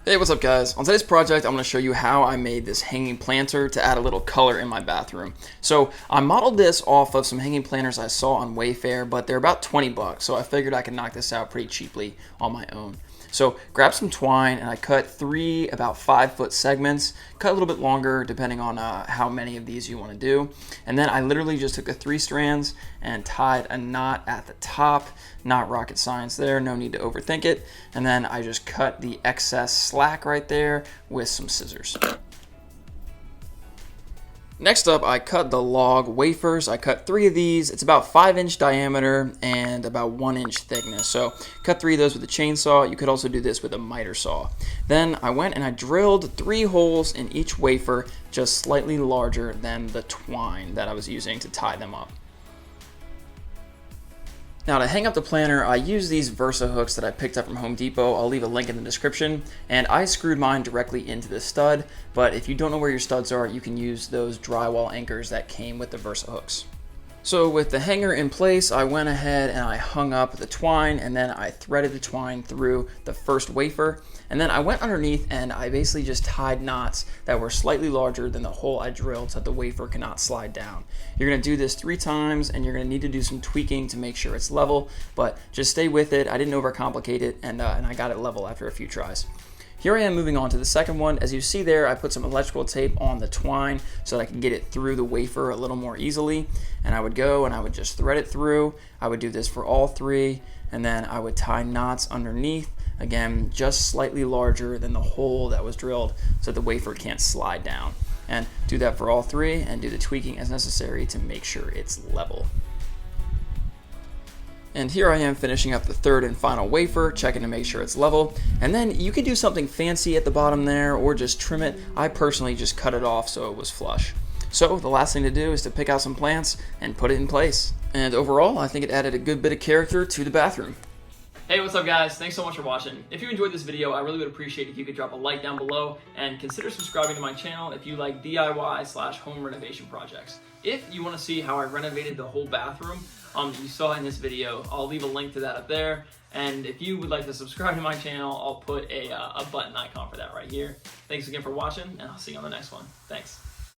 Hey, what's up guys? On today's project, I'm going to show you how I made this hanging planter to add a little color in my bathroom. So I modeled this off of some hanging planters I saw on Wayfair, but they're about 20 bucks, so I figured I could knock this out pretty cheaply on my own. So grab some twine and I cut three about 5-foot segments, cut a little bit longer depending on how many of these you want to do. And then I literally just took the 3 strands and tied a knot at the top. Not rocket science there, no need to overthink it. And then I just cut the excess slack right there with some scissors. Next up, I cut the log wafers. I cut 3 of these. It's about 5-inch diameter and about 1-inch thickness. So cut 3 of those with a chainsaw. You could also do this with a miter saw. Then I went and I drilled 3 holes in each wafer, just slightly larger than the twine that I was using to tie them up. Now to hang up the planter, I use these Versa hooks that I picked up from Home Depot. I'll leave a link in the description. And I screwed mine directly into the stud, but if you don't know where your studs are, you can use those drywall anchors that came with the Versa hooks. So with the hanger in place, I went ahead and I hung up the twine, and then I threaded the twine through the first wafer. And then I went underneath and I basically just tied knots that were slightly larger than the hole I drilled so that the wafer cannot slide down. You're gonna do this 3 times and you're gonna need to do some tweaking to make sure it's level, but just stay with it. I didn't overcomplicate it, and I got it level after a few tries. Here I am moving on to the second one. As you see there, I put some electrical tape on the twine so that I can get it through the wafer a little more easily. And I would go and I would just thread it through. I would do this for all 3, and then I would tie knots underneath, again, just slightly larger than the hole that was drilled so the wafer can't slide down. And do that for all 3 and do the tweaking as necessary to make sure it's level. And here I am finishing up the 3rd and final wafer, checking to make sure it's level. And then you could do something fancy at the bottom there or just trim it. I personally just cut it off so it was flush. So the last thing to do is to pick out some plants and put it in place. And overall, I think it added a good bit of character to the bathroom. Hey, what's up guys? Thanks so much for watching. If you enjoyed this video, I really would appreciate if you could drop a like down below and consider subscribing to my channel if you like DIY/home renovation projects. If you want to see how I renovated the whole bathroom you saw in this video, I'll leave a link to that up there. And if you would like to subscribe to my channel, I'll put a button icon for that right here. Thanks again for watching, and I'll see you on the next one. Thanks.